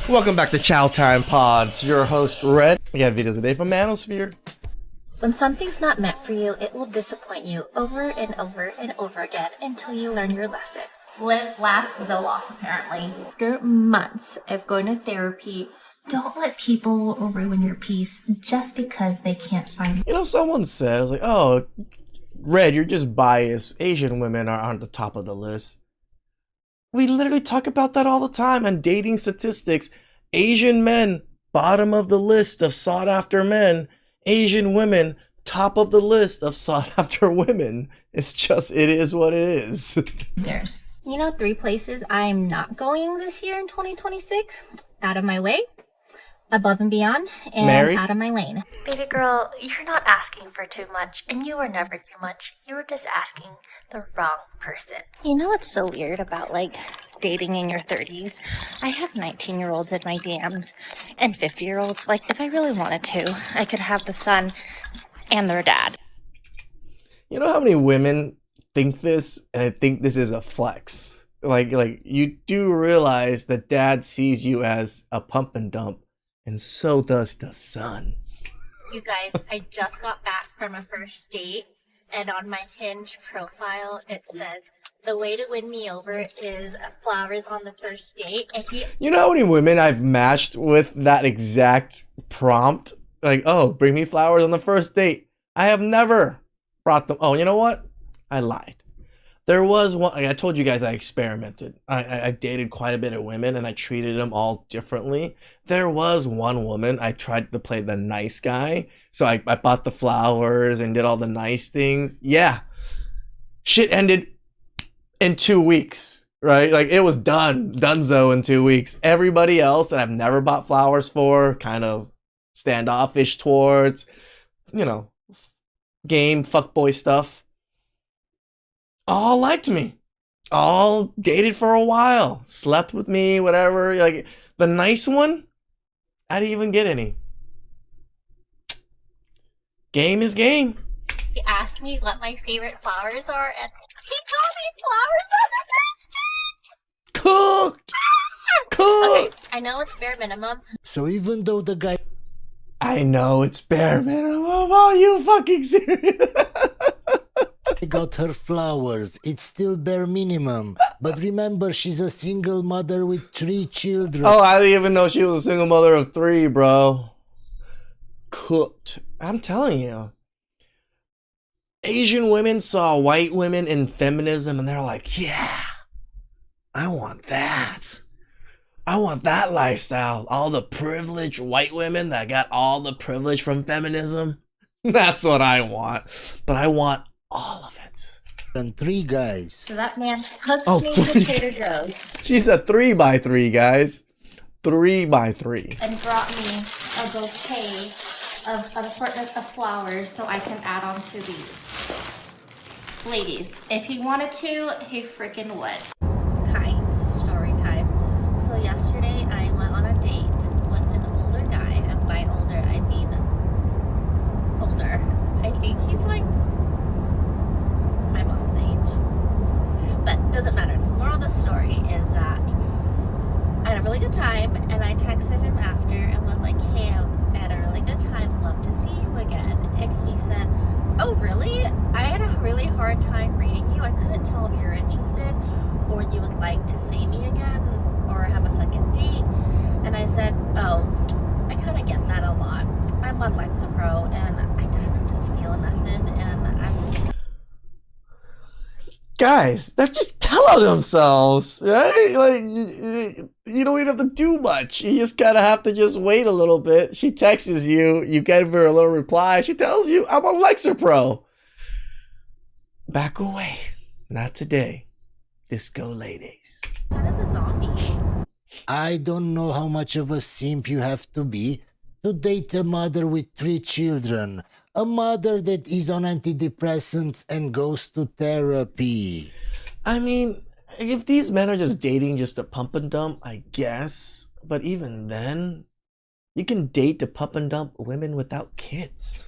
Welcome back to Chow Time Pods. Your host, Red. We got videos today from Manosphere. When something's not meant for you, it will disappoint you over and over and over again until you learn your lesson. Live, laugh, Zoloft, apparently. After months of going to therapy, don't let people ruin your peace just because they can't find You know, someone said, like, oh, Red, you're just biased. Asian women are on the top of the list. We literally talk about that all the time on dating statistics. Asian men, bottom of the list of sought after men. Asian women, top of the list of sought after women. It's just, it is what it is. theirs. You know, 3 places I'm not going this year in 2026. Out of my way, above and beyond, and Married? out of my lane. Baby girl, you're not asking for too much, and you were never too much. You were just asking the wrong person. You know what's so weird about, dating in your 30s? I have 19-year-olds in my DMs, and 50-year-olds. If I really wanted to, I could have the son and their dad. You know how many women think this, and I think this is a flex. Like you do realize that dad sees you as a pump and dump, and so does the son. You guys, I just got back from a first date, and on my Hinge profile, it says, the way to win me over is flowers on the first date. And You know how many women I've matched with that exact prompt? Like, oh, bring me flowers on the first date. I have never brought them. Oh, you know what? I lied. There was one, I told you guys I experimented. I dated quite a bit of women and I treated them all differently. There was one woman, I tried to play the nice guy. So I bought the flowers and did all the nice things. Yeah. Shit ended in 2 weeks, right? It was donezo in 2 weeks. Everybody else that I've never bought flowers for, kind of standoffish towards, game, fuckboy stuff, all liked me, all dated for a while, slept with me, whatever. The nice one, I didn't even get any. Game is game. he asked me what my favorite flowers are, and he told me flowers on the first date! Cooked! Cooked! Okay, I know it's bare minimum. So even though the guy I know it's bare minimum. Are you fucking serious? got her flowers, it's still bare minimum. But remember, she's a single mother with 3 children. Oh, I didn't even know she was a single mother of 3, bro. Cooked. I'm telling you. Asian women saw white women in feminism and they're like, yeah, I want that. I want that lifestyle. All the privileged white women that got all the privilege from feminism. That's what I want. But I want all of it. And 3 guys. So that man cooked me 3. potato Joe's She's a 3x3, guys. 3x3. and brought me a bouquet of an assortment of flowers so I can add on to these. Ladies, if he wanted to, he freaking would. Hi, story time. So yesterday I went on a date with an older guy, and by older I mean older. I think he's like my mom's age. But doesn't matter. Moral of the story is that I had a really good time, and I texted him after and was like, hey, I had a really good time, love to see you again. And he said, oh really? I had a really hard time reading you. I couldn't tell if you were interested or you would like to see me again or have a second date. And I said, oh, I kind of get that a lot. I'm on Lexapro and I kind of just feel nothing, and I'm... Guys, they're just telling themselves, right? You don't even have to do much. You just gotta have to just wait a little bit. She texts you, you give her a little reply. She tells you, I'm on Lexapro. Back away. Not today. Disco ladies. kind of a zombie. I don't know how much of a simp you have to be to date a mother with 3 children. A mother that is on antidepressants and goes to therapy. I mean, if these men are just dating just to pump and dump, I guess. But even then, you can date to pump and dump women without kids.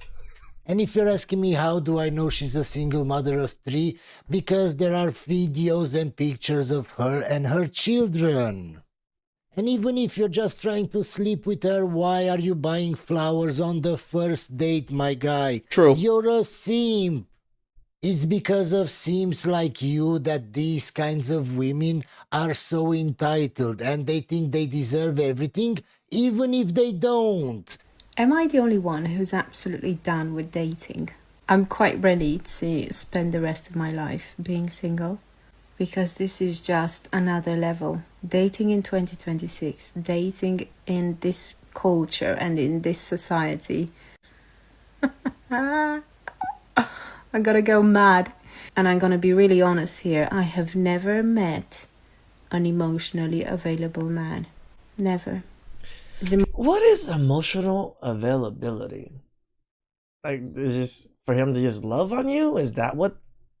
And if you're asking me how do I know she's a single mother of 3, because there are videos and pictures of her and her children. And even if you're just trying to sleep with her, why are you buying flowers on the first date, my guy? True. You're a simp. It's because of simps like you that these kinds of women are so entitled and they think they deserve everything, even if they don't. Am I the only one who's absolutely done with dating? I'm quite ready to spend the rest of my life being single because this is just another level. Dating in 2026, dating in this culture and in this society. I'm gonna go mad. And I'm gonna be really honest here. I have never met an emotionally available man. Never. What is emotional availability? Like, is just for him to just love on you? Is that what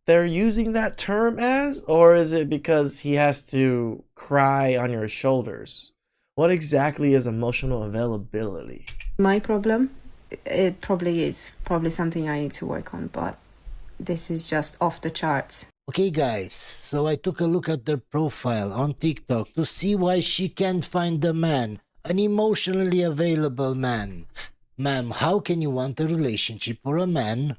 they're using that term as? Or is it because he has to cry on your shoulders? What exactly is emotional availability? My problem? It probably is. Probably something I need to work on, but this is just off the charts. Okay guys, so I took a look at their profile on TikTok to see why she can't find a man, an emotionally available man. Ma'am, how can you want a relationship or a man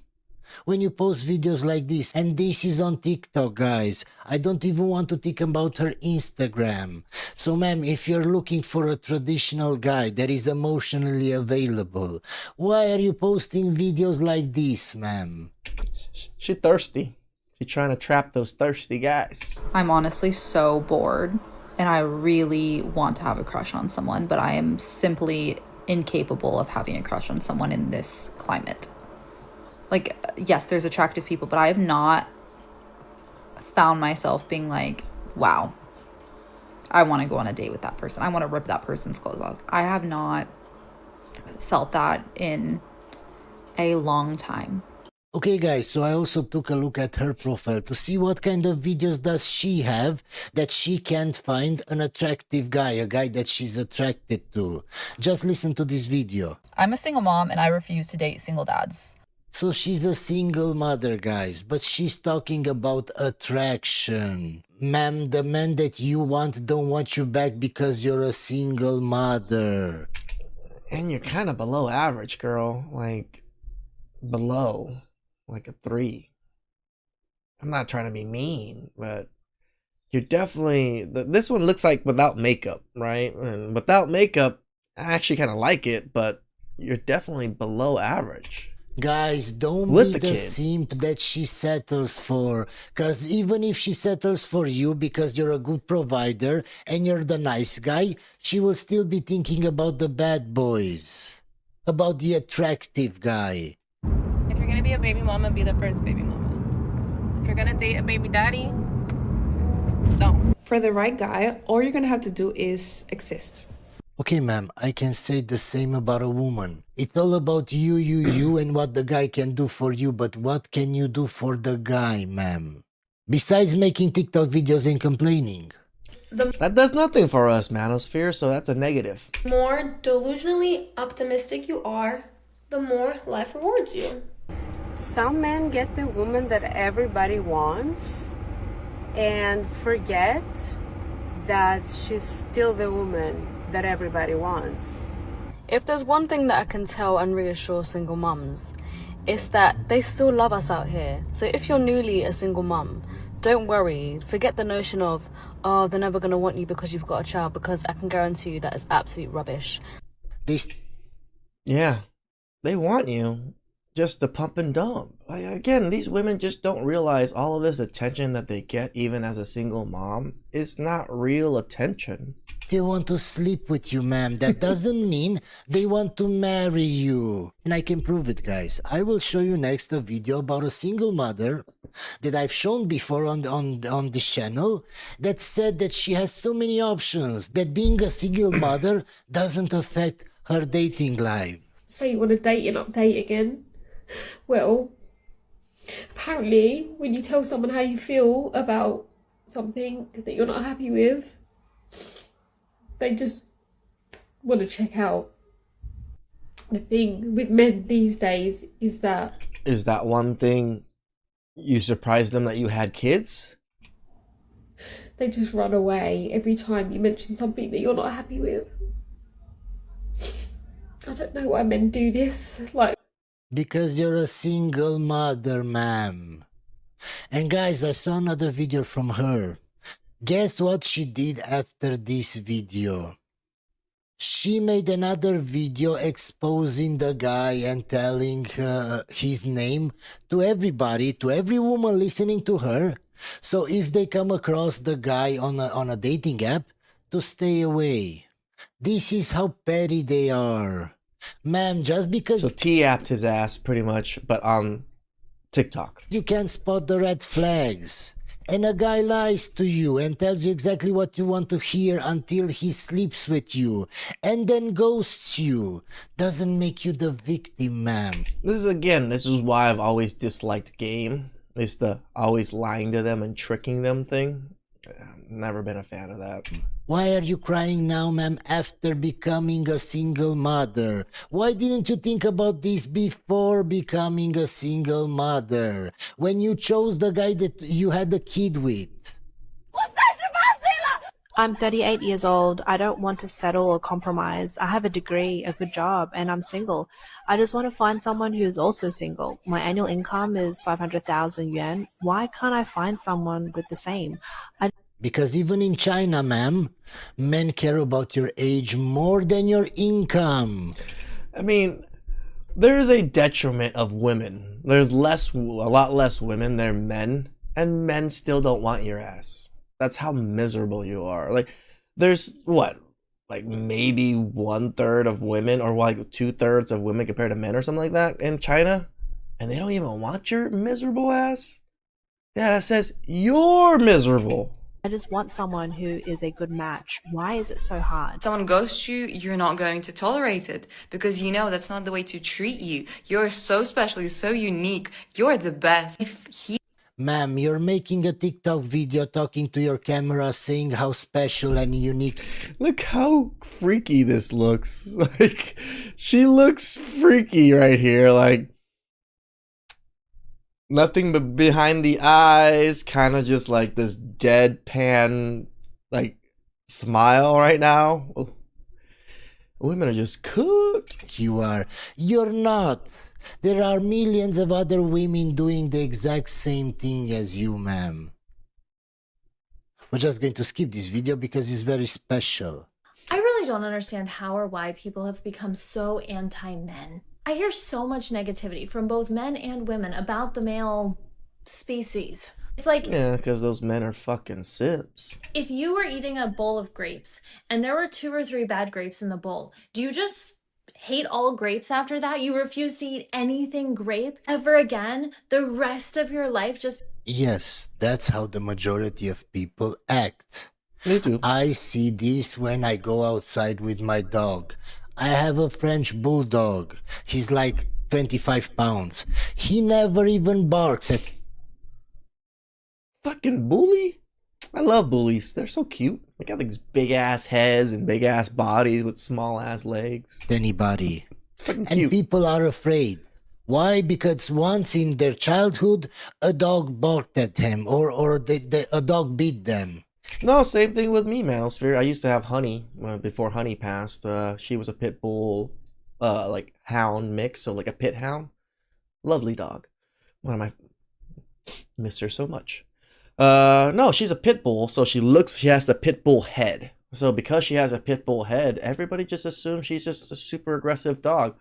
when you post videos like this? And this is on TikTok, guys. I don't even want to think about her Instagram. So ma'am, if you're looking for a traditional guy that is emotionally available, why are you posting videos like this, ma'am? She thirsty. She trying to trap those thirsty guys. I'm honestly so bored and I really want to have a crush on someone, but I am simply incapable of having a crush on someone in this climate. Like, yes, there's attractive people, but I have not found myself being like, wow, I want to go on a date with that person. I want to rip that person's clothes off. I have not felt that in a long time. Okay guys, so I also took a look at her profile to see what kind of videos does she have that she can't find an attractive guy, a guy that she's attracted to. Just listen to this video. I'm a single mom and I refuse to date single dads. So she's a single mother, guys, but she's talking about attraction. Ma'am, the men that you want don't want you back because you're a single mother. And you're kind of below average, girl. Like, below. Like a 3. I'm not trying to be mean, but you're definitely... This one looks like without makeup, right? And without makeup, I actually kind of like it, but you're definitely below average. Guys, don't With be the the kid. simp that she settles for. Because even if she settles for you because you're a good provider and you're the nice guy, she will still be thinking about the bad boys. About the attractive guy. If you're gonna be a baby mama, be the first baby mama. If you're gonna date a baby daddy, don't. For the right guy, all you're gonna have to do is exist. Okay, ma'am, I can say the same about a woman. It's all about you, and what the guy can do for you, but what can you do for the guy, ma'am? Besides making TikTok videos and complaining. That does nothing for us, Manosphere, so that's a negative. The more delusionally optimistic you are, the more life rewards you. Some men get the woman that everybody wants and forget that she's still the woman that everybody wants. If there's one thing that I can tell and reassure single mums, it's that they still love us out here. So if you're newly a single mum, don't worry. Forget the notion of, oh, they're never going to want you because you've got a child, because I can guarantee you that is absolute rubbish. Yeah, they want you just to pump and dump. Like, again, these women just don't realize all of this attention that they get even as a single mom is not real attention. Still want to sleep with you, ma'am. That doesn't mean they want to marry you. And I can prove it, guys. I will show you next a video about a single mother that I've shown before on this channel that said that she has so many options, that being a single mother doesn't affect her dating life. So you want to date and update again? Well, apparently when you tell someone how you feel about something that you're not happy with, they just want to check out. The thing with men these days is that... Is that one thing you surprised them that you had kids? they just run away every time you mention something that you're not happy with. I don't know why men do this. Like, Because you're a single mother, ma'am. And guys, I saw another video from her. Guess what she did after this video? She made another video exposing the guy and telling his name to everybody, to every woman listening to her. So if they come across the guy on a dating app, to stay away. This is how petty they are. Ma'am, just because So T-apped his ass pretty much, but on TikTok. you can spot the red flags, and a guy lies to you and tells you exactly what you want to hear until he sleeps with you and then ghosts you, doesn't make you the victim, ma'am. This is why I've always disliked game. It's the always lying to them and tricking them thing. I've never been a fan of that. Why are you crying now, ma'am, after becoming a single mother? Why didn't you think about this before becoming a single mother? When you chose the guy that you had a kid with? I'm 38 years old. I don't want to settle or compromise. I have a degree, a good job, and I'm single. I just want to find someone who is also single. My annual income is 500,000 yuan. Why can't I find someone with the same? Because even in China, ma'am, men care about your age more than your income. I mean, there is a detriment of women. There's a lot less women than men, and men still don't want your ass. That's how miserable you are. Like, there's like maybe 1/3 of women, or like 2/3 of women compared to men, or something like that in China, and they don't even want your miserable ass. Yeah, that says you're miserable. I just want someone who is a good match. Why is it so hard? Someone ghosts you, you're not going to tolerate it because you know that's not the way to treat you. You're so special, you're so unique, you're the best. Ma'am, you're making a TikTok video talking to your camera saying how special and unique. Look how freaky this looks. Like, she looks freaky right here. Like, nothing but behind the eyes, kind of just like this deadpan, like, smile right now. Women are just cooked. You are. You're not. There are millions of other women doing the exact same thing as you, ma'am. We're just going to skip this video because it's very special. I really don't understand how or why people have become so anti-men. I hear so much negativity from both men and women about the male species. It's like, yeah, because those men are fucking simps. if you were eating a bowl of grapes and there were 2 or 3 bad grapes in the bowl, do you just hate all grapes after that? You refuse to eat anything grape ever again? The rest of your life just... Yes, that's how the majority of people act. Me too. I see this when I go outside with my dog. I have a French bulldog. He's like 25 pounds. He never even barks at... Fucking bully? I love bullies. They're so cute. They got these big ass heads and big ass bodies with small ass legs. Anybody. Fucking And cute. people are afraid. Why? Because once in their childhood, a dog barked at him or a dog beat them. No, same thing with me, Manosphere. I used to have Honey before Honey passed. She was a pit bull, like hound mix, so like a pit hound. Lovely dog. One of my miss her so much. No, she's a pit bull, so she has the pit bull head. So because she has a pit bull head, everybody just assumes she's just a super aggressive dog.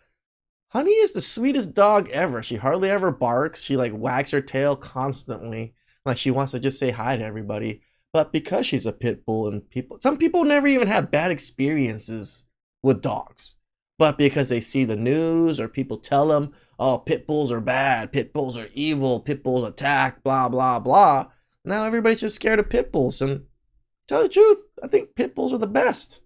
Honey is the sweetest dog ever. She hardly ever barks. She like wags her tail constantly, like she wants to just say hi to everybody. But because she's a pit bull and some people never even had bad experiences with dogs. But because they see the news or people tell them, oh, pit bulls are bad, pit bulls are evil, pit bulls attack, blah, blah, blah. Now everybody's just scared of pit bulls. And to tell the truth, I think pit bulls are the best.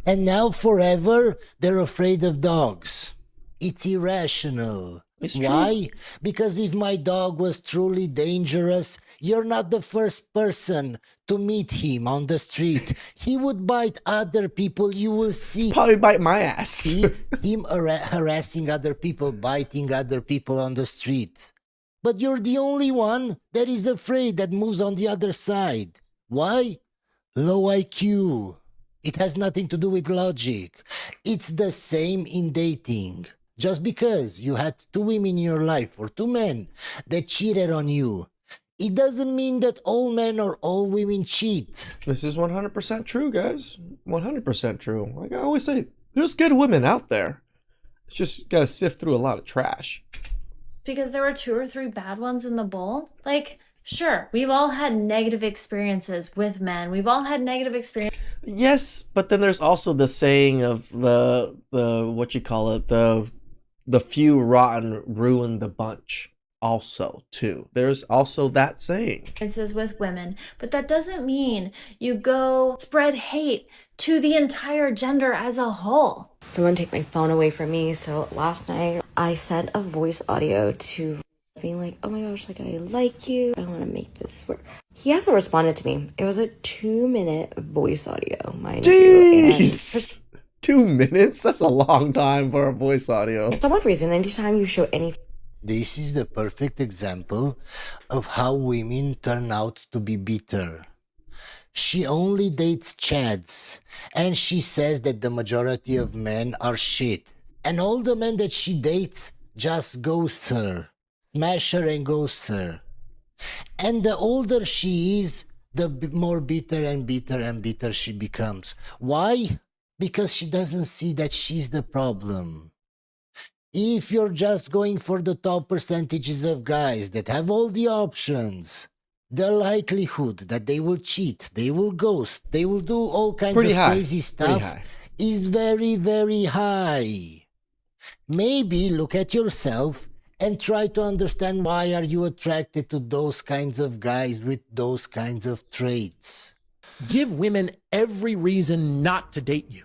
And now forever, they're afraid of dogs. It's irrational. It's true. Why? Because if my dog was truly dangerous, you're not the first person to meet him on the street. He would bite other people. You will see. Probably bite my ass. See him harassing other people, biting other people on the street. But you're the only one that is afraid, that moves on the other side. Why? Low IQ. It has nothing to do with logic. It's the same in dating. Just because you had 2 women in your life or 2 men that cheated on you, it doesn't mean that all men or all women cheat. This is 100% true, guys. 100% true. Like I always say, there's good women out there. It's just got to sift through a lot of trash. Because there were 2 or 3 bad ones in the bowl? Like, sure, we've all had negative experiences with men. We've all had negative experiences. Yes, but then there's also the saying of the what you call it, the few rotten ruin the bunch. Also, too, there's also that saying. With women, but that doesn't mean you go spread hate to the entire gender as a whole. Someone take my phone away from me. So last night I sent a voice audio to being like, oh my gosh, like I like you. I want to make this work. He hasn't responded to me. It was a 2-minute voice audio, mind you. Jeez! 2 minutes? That's a long time for a voice audio. For some reason, anytime you show any... This is the perfect example of how women turn out to be bitter. She only dates chads, and she says that the majority of men are shit. And all the men that she dates just ghost her, smash her and ghost her. And the older she is, the more bitter and bitter and bitter she becomes. Why? Because she doesn't see that she's the problem. If you're just going for the top percentages of guys that have all the options, the likelihood that they will cheat, they will ghost, they will do all kinds of crazy stuff is very, very high. Maybe look at yourself and try to understand why are you attracted to those kinds of guys with those kinds of traits. Give women every reason not to date you.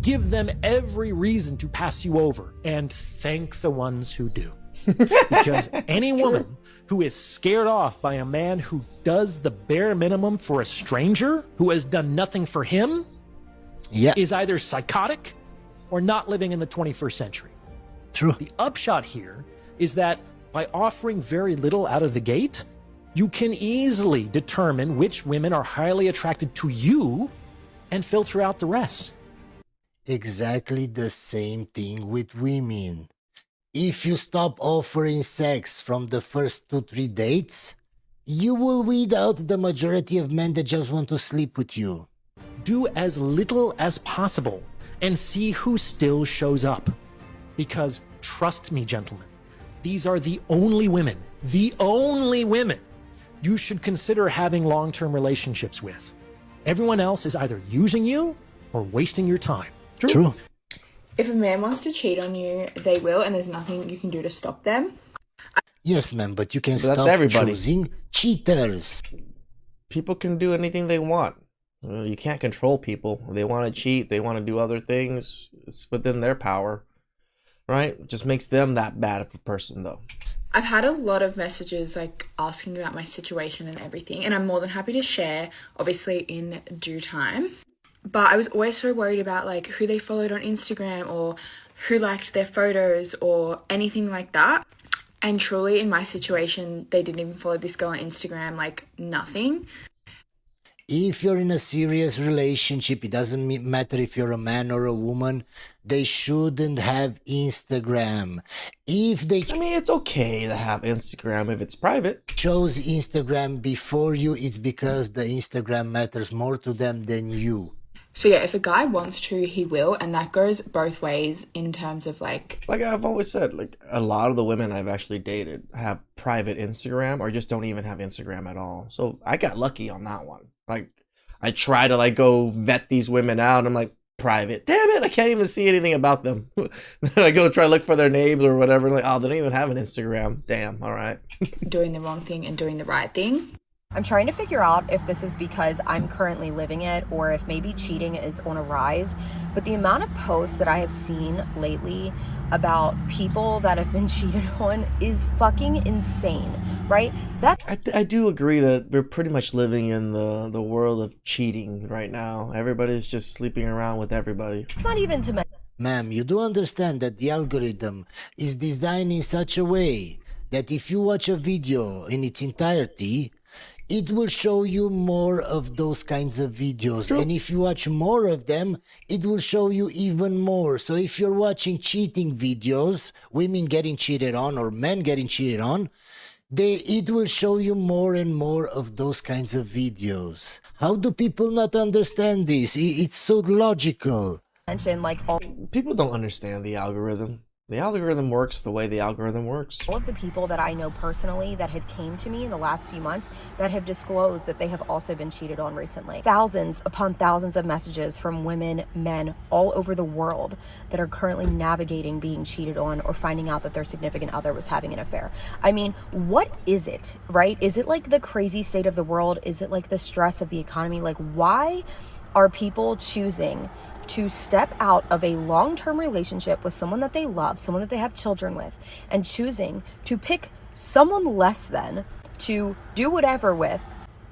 Give them every reason to pass you over, and thank the ones who do. Because any woman who is scared off by a man who does the bare minimum for a stranger who has done nothing for him is either psychotic or not living in the 21st century. True. The upshot here is that by offering very little out of the gate, you can easily determine which women are highly attracted to you and filter out the rest. Exactly the same thing with women. If you stop offering sex from the first 2-3 dates, you will weed out the majority of men that just want to sleep with you. Do as little as possible and see who still shows up. Because trust me, gentlemen, these are the only women you should consider having long-term relationships with. Everyone else is either using you or wasting your time. True. If a man wants to cheat on you, they will, and there's nothing you can do to stop them. Yes, ma'am, but you can But that's stop everybody. choosing cheaters. People can do anything they want. You can't control people. They want to cheat. They want to do other things. It's within their power, right? It just makes them that bad of a person, though. I've had a lot of messages like asking about my situation and everything, and I'm more than happy to share, obviously in due time. But I was always so worried about like who they followed on Instagram or who liked their photos or anything like that. And truly in my situation, they didn't even follow this girl on Instagram, like nothing. If you're in a serious relationship, it doesn't matter if you're a man or a woman, they shouldn't have Instagram. I mean, it's okay to have Instagram if it's private. Chose Instagram before you, it's because the Instagram matters more to them than you. So yeah, if a guy wants to, he will, and that goes both ways in terms of like I've always said, like a lot of the women I've actually dated have private Instagram or just don't even have Instagram at all. So I got lucky on that one. Like I try to like go vet these women out and I'm like, private. Damn it, I can't even see anything about them. I go try to look for their names or whatever. Like, oh, they don't even have an Instagram. Damn, all right. doing the wrong thing and doing the right thing. I'm trying to figure out if this is because I'm currently living it or if maybe cheating is on a rise. But the amount of posts that I have seen lately about people that have been cheated on is fucking insane, right? I do agree that we're pretty much living in the world of cheating right now. Everybody's just sleeping around with everybody. It's not even to mention. Ma'am, you do understand that the algorithm is designed in such a way that if you watch a video in its entirety, it will show you more of those kinds of videos. True. And if you watch more of them, it will show you even more. So if you're watching cheating videos, women getting cheated on or men getting cheated on, it will show you more and more of those kinds of videos. How do people not understand this? It's so logical. Like all People don't understand the algorithm. The algorithm works the way the algorithm works. All of the people that I know personally that have came to me in the last few months that have disclosed that they have also been cheated on recently. Thousands upon thousands of messages from women, men all over the world that are currently navigating being cheated on or finding out that their significant other was having an affair. I mean, what is it, right? Is it like the crazy state of the world? Is it like the stress of the economy? Like, why are people choosing to step out of a long-term relationship with someone that they love, someone that they have children with, and choosing to pick someone less than to do whatever with?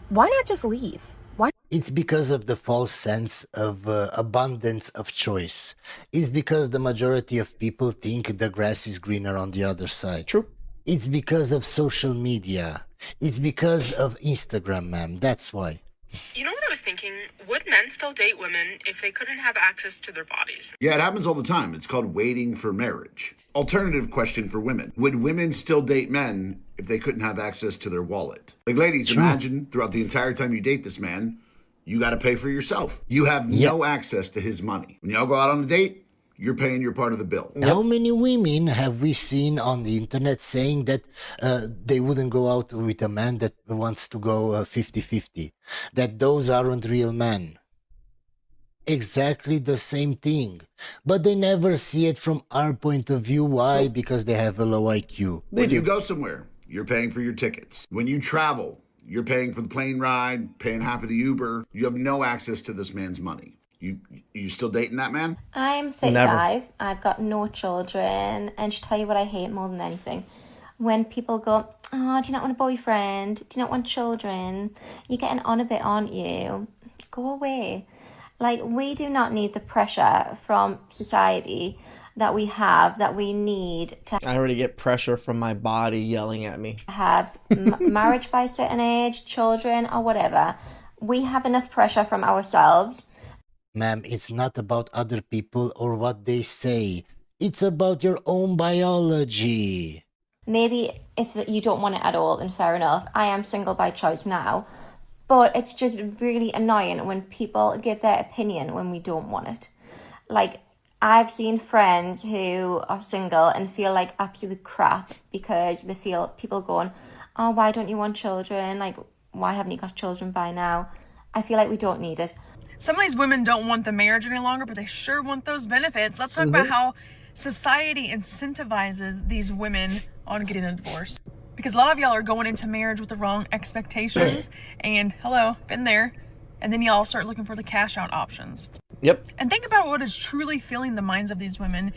Why not just leave? Why? It's because of the false sense of abundance of choice. It's because the majority of people think the grass is greener on the other side. True. It's because of social media. It's because of Instagram, ma'am. That's why. You know what I was thinking? Would men still date women if they couldn't have access to their bodies? Yeah, it happens all the time. It's called waiting for marriage. Alternative question for women. Would women still date men if they couldn't have access to their wallet? Like, ladies, True. Imagine throughout the entire time you date this man, you got to pay for yourself. You have no access to his money. When y'all go out on a date, you're paying your part of the bill. How many women have we seen on the internet saying that they wouldn't go out with a man that wants to go 50-50? That those aren't real men. Exactly the same thing. But they never see it from our point of view. Why? Because they have a low IQ. When you go somewhere, you're paying for your tickets. When you travel, you're paying for the plane ride, paying half of the Uber. You have no access to this man's money. You still dating that man? I'm 35. I've got no children. And to tell you what I hate more than anything, when people go, oh, do you not want a boyfriend? Do you not want children? You're getting on a bit, aren't you? Go away. Like, we do not need the pressure from society that we have, that we need to I already get pressure from my body yelling at me. have marriage by a certain age, children, or whatever. We have enough pressure from ourselves. Ma'am, it's not about other people or what they say. It's about your own biology. Maybe if you don't want it at all, then fair enough. I am single by choice now. But it's just really annoying when people give their opinion when we don't want it. Like, I've seen friends who are single and feel like absolute crap because they feel people going, oh, why don't you want children? Like, why haven't you got children by now? I feel like we don't need it. Some of these women don't want the marriage any longer, but they sure want those benefits. Let's talk about how society incentivizes these women on getting a divorce. Because a lot of y'all are going into marriage with the wrong expectations. And hello, been there. And then y'all start looking for the cash out options. Yep. And think about what is truly filling the minds of these women.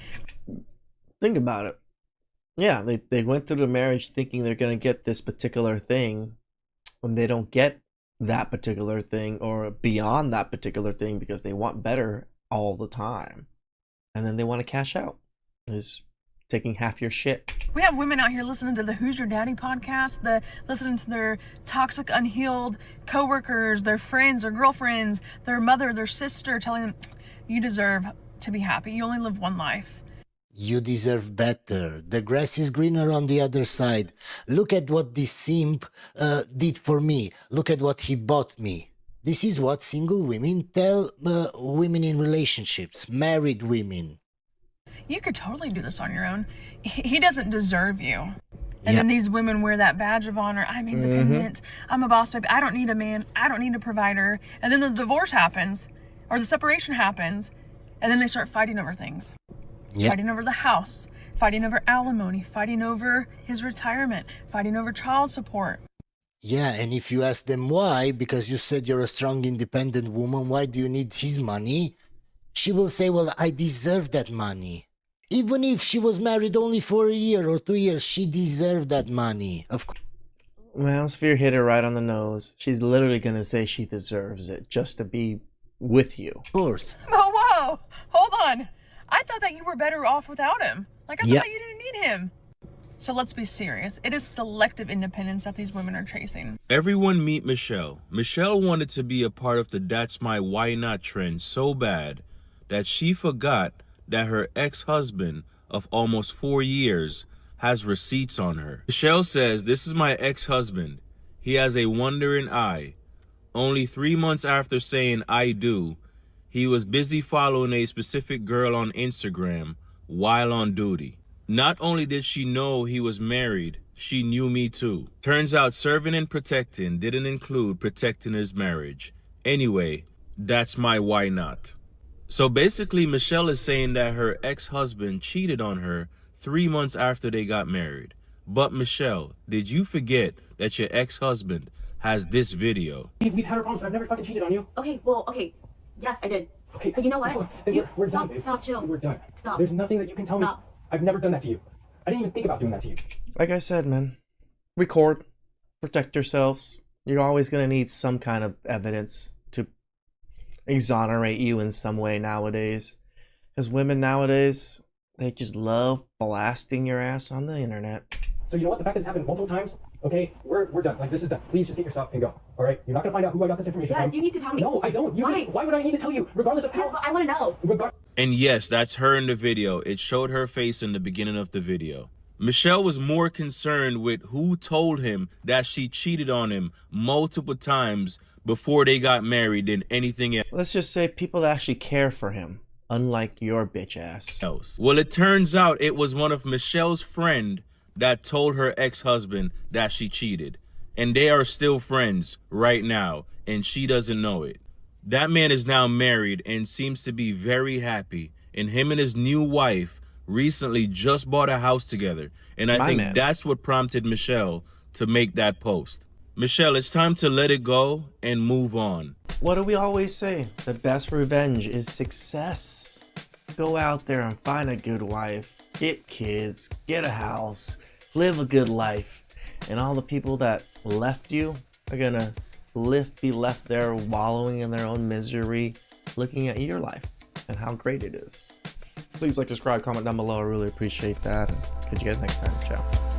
Think about it. Yeah, they went through the marriage thinking they're going to get this particular thing when they don't get that particular thing or beyond that particular thing because they want better all the time. And then they want to cash out. Is taking half your shit. We have women out here listening to the Who's Your Daddy podcast, listening to their toxic, unhealed coworkers, their friends, their girlfriends, their mother, their sister, telling them, you deserve to be happy. You only live one life. You deserve better. The grass is greener on the other side. Look at what this simp did for me. Look at what he bought me. This is what single women tell women in relationships, married women. You could totally do this on your own. He doesn't deserve you. And then these women wear that badge of honor. I'm independent. I'm a boss baby. I don't need a man. I don't need a provider. And then the divorce happens or the separation happens. And then they start fighting over things. Fighting over the house, fighting over alimony, fighting over his retirement, fighting over child support. Yeah, and if you ask them why, because you said you're a strong, independent woman, why do you need his money? She will say, well, I deserve that money. Even if she was married only for a year or 2 years, she deserved that money. Of course. Manosphere hit her right on the nose. She's literally going to say she deserves it just to be with you. Of course. Oh, whoa. Hold on. I thought that you were better off without him. Like, I thought you didn't need him. So let's be serious. It is selective independence that these women are chasing. Everyone meet Michelle. Michelle wanted to be a part of the That's My Why Not trend so bad that she forgot that her ex-husband of almost 4 years has receipts on her. Michelle says, "This is my ex-husband. He has a wandering eye. Only 3 months after saying I do, he was busy following a specific girl on Instagram while on duty. Not only did she know he was married, she knew me too. Turns out serving and protecting didn't include protecting his marriage. Anyway, that's my why not." So basically, Michelle is saying that her ex-husband cheated on her 3 months after they got married. But Michelle, did you forget that your ex-husband has this video? We've had our problems, but I've never fucking cheated on you. Okay, well, okay. Yes, I did. Okay. But you know what? We're stop, done, babe. stop, chill. We're done. Stop. There's nothing that you can tell me. I've never done that to you. I didn't even think about doing that to you. Like I said, man, record, protect yourselves. You're always going to need some kind of evidence to exonerate you in some way nowadays. Because women nowadays, they just love blasting your ass on the internet. So you know what? The fact that it's happened multiple times, okay, we're done. Like, this is done. Please just get your stuff and go. All right? You're not going to find out who I got this information from. Yes, you need to tell me. No, I don't. Why would I need to tell you? Regardless of how... Yes, but I want to know. And yes, that's her in the video. It showed her face in the beginning of the video. Michelle was more concerned with who told him that she cheated on him multiple times before they got married than anything else. Let's just say people that actually care for him, unlike your bitch ass. Well, it turns out it was one of Michelle's friend that told her ex-husband that she cheated. And they are still friends right now, and she doesn't know it. That man is now married and seems to be very happy. And him and his new wife recently just bought a house together. And I think that's what prompted Michelle to make that post. Michelle, it's time to let it go and move on. What do we always say? The best revenge is success. Go out there and find a good wife, get kids, get a house, live a good life. And all the people that left you are gonna be left there wallowing in their own misery, looking at your life and how great it is. Please like, subscribe, comment down below. I really appreciate that. And catch you guys next time. Ciao.